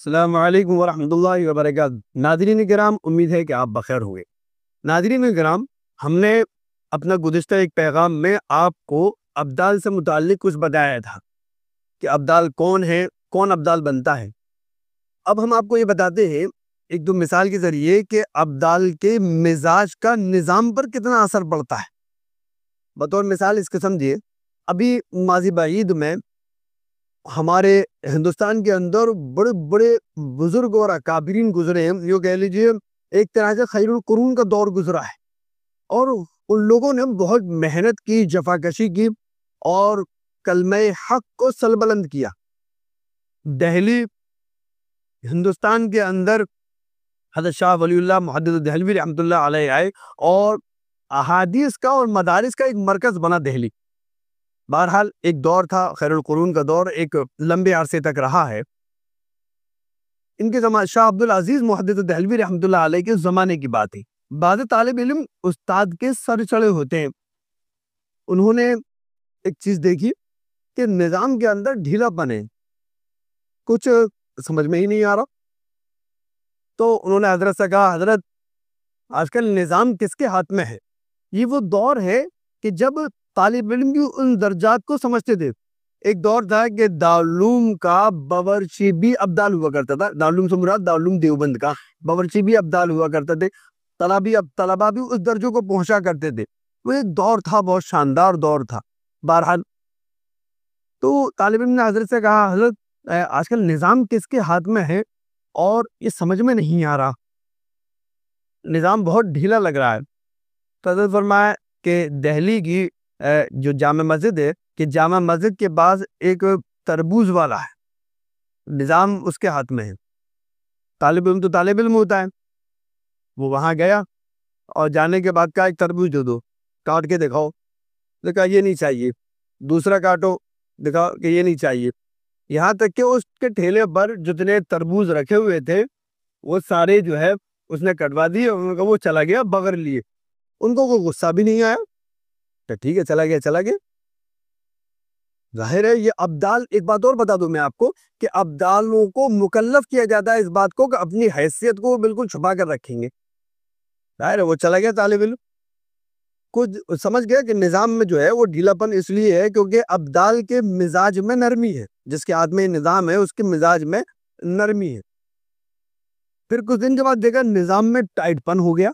السلام علیکم ورحمۃ اللہ وبرکاتہ۔ ناظرین کرام، امید ہے کہ آپ بخیر ہوئے۔ ناظرین کرام، ہم نے اپنا گزشتہ ایک پیغام میں آپ کو ابدال سے متعلق کچھ بتایا تھا کہ ابدال کون ہے، کون ابدال بنتا ہے۔ اب ہم آپ کو یہ بتاتے ہیں ایک دو مثال کے ذریعے کہ ابدال کے مزاج کا نظام پر کتنا اثر پڑتا ہے۔ بطور مثال اس کے سمجھیے، ابھی ماضی بعید میں ہمارے ہندوستان کے اندر بڑے بڑے بزرگ اور اکابرین گزرے ہیں، یوں کہہ لیجئے ایک طرح سے خیر القرون کا دور گزرا ہے، اور ان لوگوں نے بہت محنت کی، جفاکشی کی اور کلمہ حق کو سربلند کیا۔ دہلی ہندوستان کے اندر حضرت شاہ ولی اللہ محدث دہلوی رحمۃ اللہ علیہ آئے اور احادیث کا اور مدارس کا ایک مرکز بنا دہلی۔ بہرحال ایک دور تھا، خیر القرون کا دور ایک لمبے عرصے تک رہا ہے۔ ان کے زمانے شاہ عبد العزیز محدث دہلوی رحمۃ اللہ علیہ کے زمانے کی بات ہے۔ بعض طالب علم استاد کے سر چڑھے ہوتے ہیں، انہوں نے ایک چیز دیکھی کہ نظام کے اندر ڈھیلا پن ہے، کچھ سمجھ میں ہی نہیں آ رہا۔ تو انہوں نے حضرت سے کہا، حضرت آج کل نظام کس کے ہاتھ میں ہے؟ یہ وہ دور ہے کہ جب طالب علم بھی ان درجات کو سمجھتے تھے۔ ایک دور تھا کہ دارالعلوم کا باورچی بھی ابدال ہوا کرتا تھا، دارالعلوم سے مراد دارالعلوم دیوبند کا باورچی بھی ابدال ہوا کرتا تھے، طلبا بھی اس درجوں کو پہنچا کرتے تھے۔ وہ ایک دور تھا، بہت شاندار دور تھا۔ بہرحال تو طالب علم نے حضرت سے کہا، حضرت آج کل نظام کس کے ہاتھ میں ہے اور یہ سمجھ میں نہیں آ رہا، نظام بہت ڈھیلا لگ رہا ہے۔ تو حضرت فرمایا کہ دہلی کی جو جامع مسجد ہے، کہ جامع مسجد کے بعد ایک تربوز والا ہے، نظام اس کے ہاتھ میں ہے۔ طالب علم تو طالب علم ہوتا ہے، وہ وہاں گیا اور جانے کے بعد کہا ایک تربوز دے دو، کاٹ کے دکھاؤ، کہا یہ نہیں چاہیے، دوسرا کاٹو، دکھاؤ کہ یہ نہیں چاہیے، یہاں تک کہ اس کے ٹھیلے پر جتنے تربوز رکھے ہوئے تھے وہ سارے جو ہے اس نے کٹوا دیے، انہوں نے کہا وہ چلا گیا بغیر لیے۔ ان کو کوئی غصہ بھی نہیں آیا کہ ٹھیک ہے چلا گیا۔ ظاہر ہے یہ ابدال، ایک بات اور بتا دوں میں آپ کو کہ ابدالوں کو مکلف کیا جاتا ہے اس بات کو کہ اپنی حیثیت کو بالکل چھپا کر رکھیں گے۔ ظاہر ہے وہ چلا گیا طالب علم، کچھ سمجھ گیا کہ نظام میں جو ہے وہ ڈھیلا پن اس لیے ہے کیونکہ ابدال کے مزاج میں نرمی ہے، جس کے ہاتھ میں نظام ہے اس کے مزاج میں نرمی ہے۔ پھر کچھ دن کے بعد دیکھا نظام میں ٹائٹ پن ہو گیا،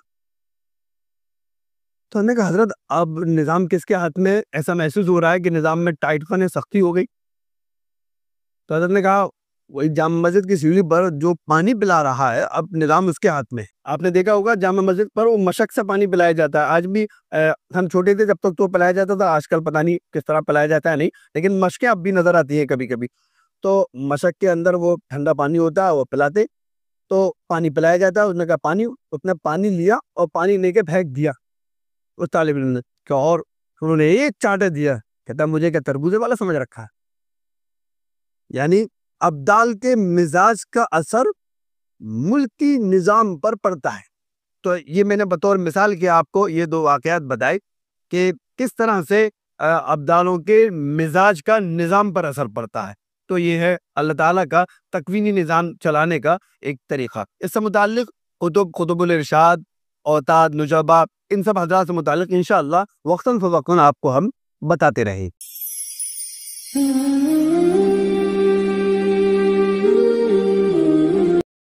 تو ہم نے کہا حضرت اب نظام کس کے ہاتھ میں؟ ایسا محسوس ہو رہا ہے کہ نظام میں ٹائٹ پن ہے، سختی ہو گئی۔ تو حضرت نے کہا وہی جامع مسجد کی سیڑھی پر جو پانی پلا رہا ہے اب نظام اس کے ہاتھ میں ہے۔ آپ نے دیکھا ہوگا جامع مسجد پر وہ مشق سے پانی پلایا جاتا ہے، آج بھی ہم چھوٹے تھے جب تک تو پلایا جاتا تھا، آج کل پتہ نہیں کس طرح پلایا جاتا ہے نہیں، لیکن مشقیں اب بھی نظر آتی ہیں کبھی کبھی۔ تو مشق کے اندر وہ ٹھنڈا پانی ہوتا ہے، وہ پلاتے، تو پانی پلایا جاتا ہے۔ اس نے کہا پانی، اس نے پانی لیا اور پانی لے کے پھینک دیا اس طالب علم نے، کہ اور انہوں نے ایک چاٹے دیا، کہتا مجھے کیا تربوزے والا سمجھ رکھا ہے؟ یعنی ابدال کے مزاج کا اثر ملکی نظام پر پڑتا ہے۔ تو یہ میں نے بطور مثال کیا آپ کو یہ دو واقعات بتائے کہ کس طرح سے ابدالوں کے مزاج کا نظام پر اثر پڑتا ہے۔ تو یہ ہے اللہ تعالیٰ کا تکوینی نظام چلانے کا ایک طریقہ۔ اس سے متعلق قطب الارشاد، اوتاد، نجبہ، ان سب حضرات سے متعلق انشاءاللہ وقتاً فوقتاً آپ کو ہم بتاتے رہیں۔